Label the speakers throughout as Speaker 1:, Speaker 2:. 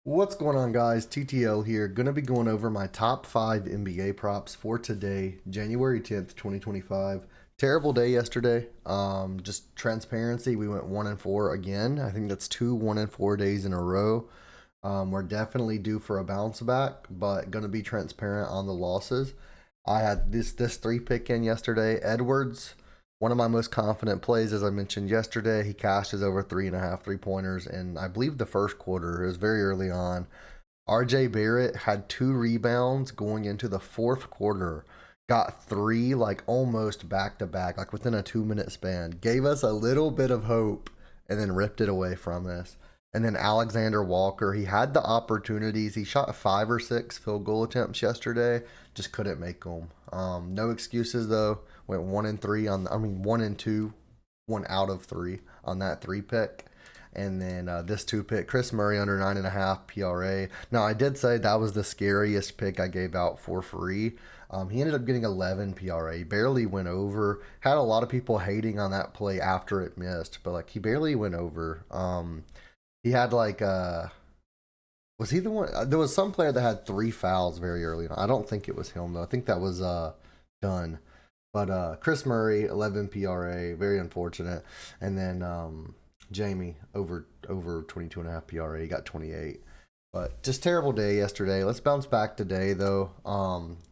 Speaker 1: What's going on, guys? TTL here. Gonna be going over my top 5 NBA props for today, January 10th, 2025. Terrible day yesterday. Just transparency, we went 1 and 4 again. I think that's 1 and 4 days in a row. We're definitely due for a bounce back, but gonna be transparent on the losses. I had this three pick in yesterday. Edwards, one of my most confident plays, as I mentioned yesterday. He cashed his over 3.5 3 pointers, and I believe the first quarter. It was very early on. RJ Barrett had 2 rebounds going into the fourth quarter. Got three, like almost back to back, like within a 2 minute span. Gave us a little bit of hope and then ripped it away from us. And then Alexander Walker, he had the opportunities. He shot 5 or 6 field goal attempts yesterday, just couldn't make them. No excuses though. Went 1 and 3 on, 1 and 2, 1 out of 3 on that three pick. And then this two pick, Chris Murray under 9.5 PRA. Now, I did say that was the scariest pick I gave out for free. He ended up getting 11 PRA, barely went over. Had a lot of people hating on that play after it missed, but like he barely went over. He had like was he the one? There was some player that had 3 fouls very early on. I don't think it was him though. I think that was Dunn. But Chris Murray, 11 PRA, very unfortunate. And then Jamie over 22.5 PRA, he got 28. But just terrible day yesterday. Let's bounce back today though.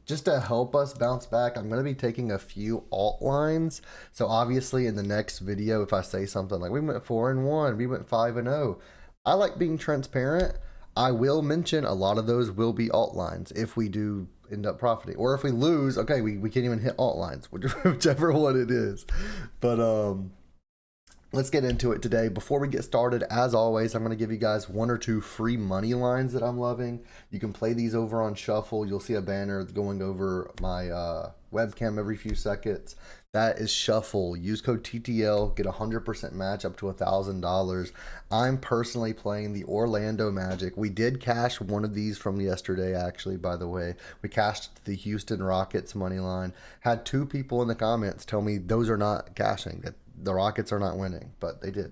Speaker 1: Just to help us bounce back, I'm going to be taking a few alt lines. So obviously in the next video, if I say something like we went 4-1, we went 5-0, I like being transparent. I will mention a lot of those will be alt lines if we do end up profiting, or if we lose, okay, we can't even hit alt lines, whichever one it is. But let's get into it today. Before we get started, as always, I'm going to give you guys 1 or 2 free money lines that I'm loving. You can play these over on Shuffle. You'll see a banner going over my webcam every few seconds. That is Shuffle. Use code TTL, get a 100% match up to $1,000. I'm personally playing the Orlando Magic. We did cash one of these from yesterday, actually, by the way. We cashed the Houston Rockets money line. Had 2 people in the comments tell me those are not cashing, that the Rockets are not winning, but they did.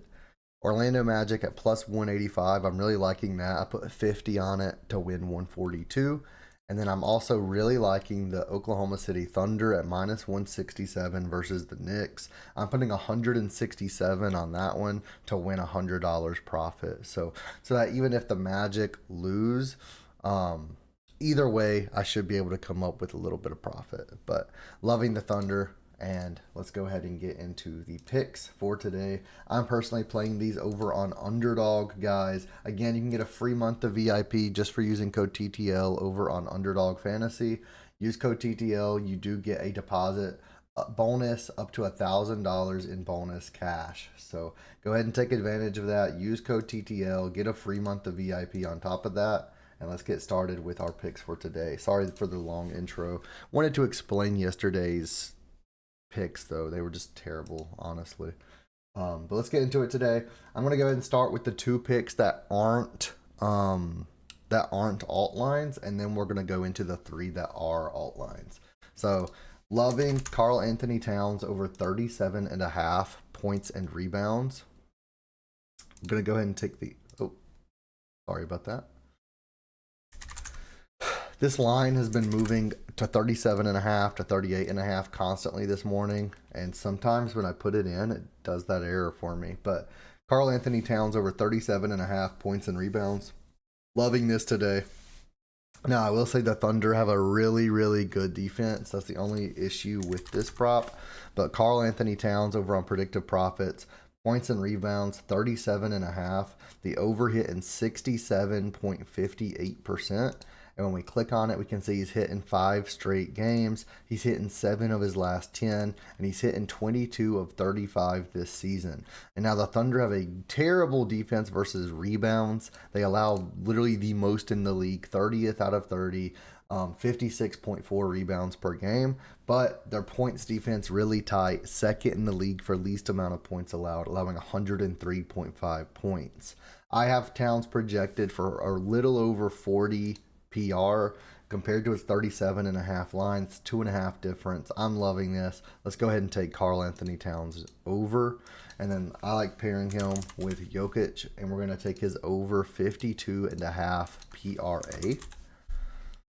Speaker 1: Orlando Magic at plus 185. I'm really liking that. I put 50 on it to win 142. And then I'm also really liking the Oklahoma City Thunder at minus 167 versus the Knicks. I'm putting 167 on that one to win $100 profit. So that even if the Magic lose, either way, I should be able to come up with a little bit of profit. But loving the Thunder. And let's go ahead and get into the picks for today. I'm personally playing these over on Underdog, guys. Again, you can get a free month of VIP just for using code TTL over on Underdog Fantasy. Use code TTL. You do get a deposit bonus up to $1,000 in bonus cash. So go ahead and take advantage of that. Use code TTL. Get a free month of VIP on top of that. And let's get started with our picks for today. Sorry for the long intro. Wanted to explain yesterday's picks though. They were just terrible, honestly. But let's get into it today. I'm gonna go ahead and start with the 2 picks that aren't alt lines, and then we're gonna go into the 3 that are alt lines. So loving Karl Anthony Towns over 37.5 points and rebounds. I'm gonna go ahead and take the sorry about that. This line has been moving to 37.5 to 38.5 constantly this morning, and sometimes when I put it in, it does that error for me. But Karl Anthony Towns over 37.5 points and rebounds. Loving this today. Now, I will say the Thunder have a really, really good defense. That's the only issue with this prop. But Karl Anthony Towns over on Predictive Profits, points and rebounds, 37.5. The over hit in 67.58%. And when we click on it, we can see he's hit in 5 straight games. He's hit in 7 of his last 10, and he's hit in 22 of 35 this season. And now the Thunder have a terrible defense versus rebounds. They allow literally the most in the league, 30th out of 30, 56.4 rebounds per game. But their points defense really tight, second in the league for least amount of points allowed, allowing 103.5 points. I have Towns projected for a little over 40 PR. compared to his 37.5 lines, 2.5 difference. I'm loving this. Let's go ahead and take Karl Anthony Towns over. And then I like pairing him with Jokic, and we're going to take his over 52.5 PRA.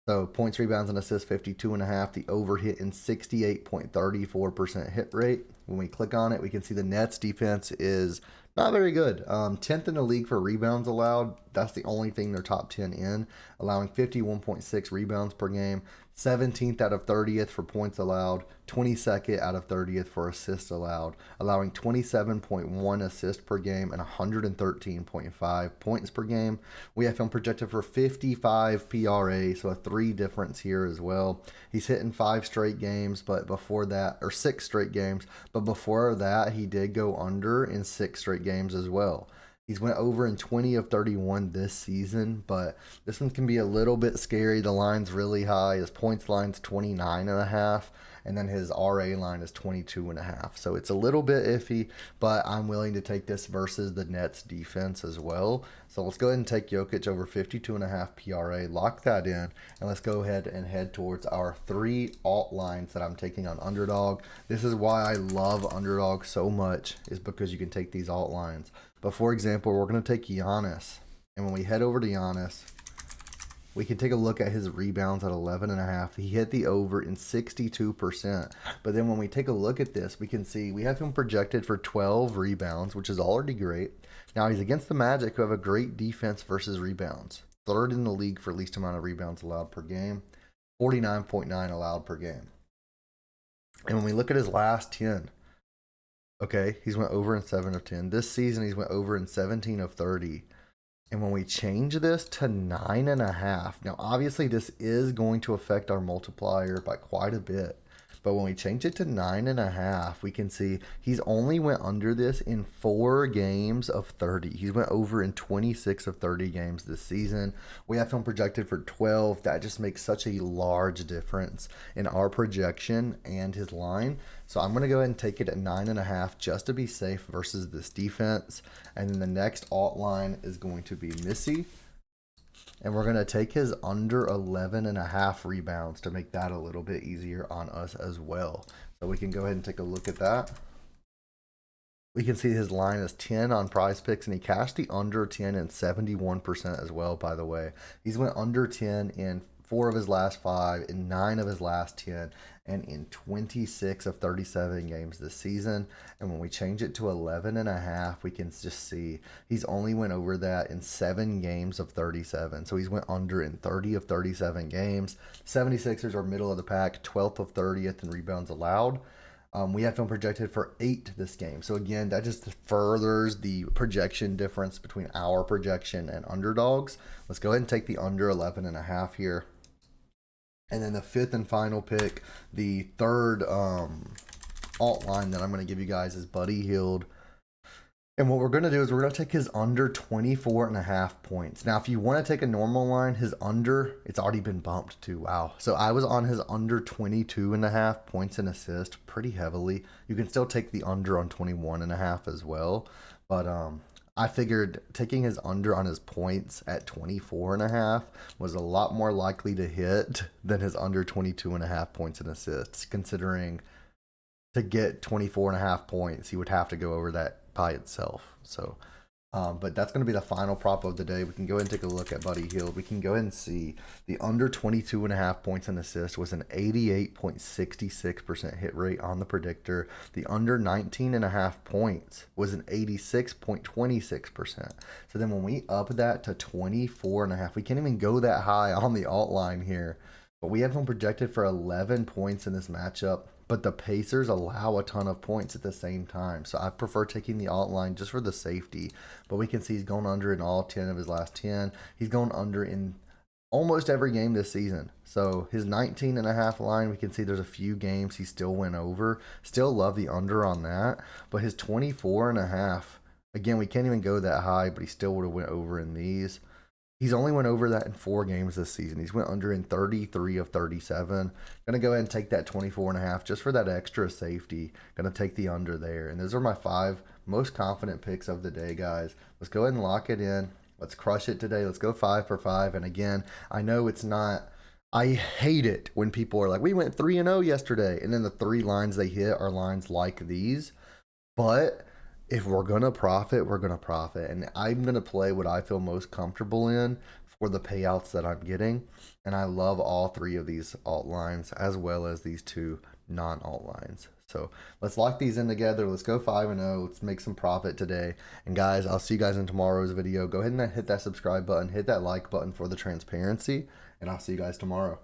Speaker 1: So points, rebounds, and assists 52.5. The over hit in 68.34% hit rate. When we click on it, we can see the Nets defense is not very good. 10th in the league for rebounds allowed. That's the only thing they're top 10 in, allowing 51.6 rebounds per game. 17th out of 30th for points allowed, 22nd out of 30th for assists allowed, allowing 27.1 assists per game and 113.5 points per game. We have him projected for 55 PRA, so a 3 difference here as well. He's hitting 5 straight games, but before that, or 6 straight games, but before that, he did go under in 6 straight games as well. He's went over in 20 of 31 this season, but this one can be a little bit scary. The line's really high. His points line's 29.5, and then his RA line is 22.5. So it's a little bit iffy, but I'm willing to take this versus the Nets defense as well. So let's go ahead and take Jokic over 52.5 PRA, lock that in, and let's go ahead and head towards our 3 alt lines that I'm taking on Underdog. This is why I love Underdog so much, is because you can take these alt lines. But for example, we're going to take Giannis. And when we head over to Giannis, we can take a look at his rebounds at 11.5. He hit the over in 62%. But then when we take a look at this, we can see we have him projected for 12 rebounds, which is already great. Now he's against the Magic, who have a great defense versus rebounds. 3rd in the league for least amount of rebounds allowed per game. 49.9 allowed per game. And when we look at his last 10, okay, he's went over in 7 of 10. This season, he's went over in 17 of 30. And when we change this to 9.5, now obviously this is going to affect our multiplier by quite a bit. But when we change it to 9.5, we can see he's only went under this in 4 games of 30. He's went over in 26 of 30 games this season. We have him projected for 12. That just makes such a large difference in our projection and his line. So I'm going to go ahead and take it at 9.5 just to be safe versus this defense. And then the next alt line is going to be Missi. And we're going to take his under 11.5 rebounds to make that a little bit easier on us as well. So we can go ahead and take a look at that. We can see his line is 10 on Prize Picks, and he cashed the under 10 in 71% as well, by the way. He's went under 10 in 4 of his last 5, in 9 of his last 10, and in 26 of 37 games this season. And when we change it to 11.5, we can just see he's only went over that in 7 games of 37. So he's went under in 30 of 37 games. 76ers are middle of the pack, 12th of 30th in rebounds allowed. We have him projected for 8 this game. So again, that just furthers the projection difference between our projection and Underdog's. Let's go ahead and take the under 11.5 here. And then the 5th and final pick, the 3rd alt line that I'm going to give you guys is Buddy Hield. And what we're going to do is we're going to take his under 24.5 points. Now, if you want to take a normal line, his under, it's already been bumped to, wow. So I was on his under 22.5 points and assist pretty heavily. You can still take the under on 21.5 as well. But I figured taking his under on his points at 24.5 was a lot more likely to hit than his under 22.5 points and assists, considering to get 24.5 points, he would have to go over that by itself. So, but that's going to be the final prop of the day. We can go ahead and take a look at Buddy Hield. We can go ahead and see the under 22.5 points and assists was an 88.66% hit rate on the predictor. The under 19.5 points was an 86.26%. So then when we up that to 24.5, we can't even go that high on the alt line here. But we have him projected for 11 points in this matchup. But the Pacers allow a ton of points at the same time. So I prefer taking the alt line just for the safety. But we can see he's going under in all 10 of his last 10. He's going under in almost every game this season. So his 19.5 line, we can see there's a few games he still went over. Still love the under on that. But his 24.5, again, we can't even go that high, but he still would have went over in these. He's only went over that in 4 games this season. He's went under in 33 of 37. Going to go ahead and take that 24.5 just for that extra safety. Going to take the under there. And those are my 5 most confident picks of the day, guys. Let's go ahead and lock it in. Let's crush it today. Let's go 5 for 5. And again, I know it's not I hate it when people are like, we went 3-0 yesterday. And then the three lines they hit are lines like these. But if we're going to profit, we're going to profit. And I'm going to play what I feel most comfortable in for the payouts that I'm getting. And I love all three of these alt lines as well as these two non-alt lines. So let's lock these in together. Let's go 5-0. Let's make some profit today. And guys, I'll see you guys in tomorrow's video. Go ahead and hit that subscribe button, hit that like button for the transparency, and I'll see you guys tomorrow.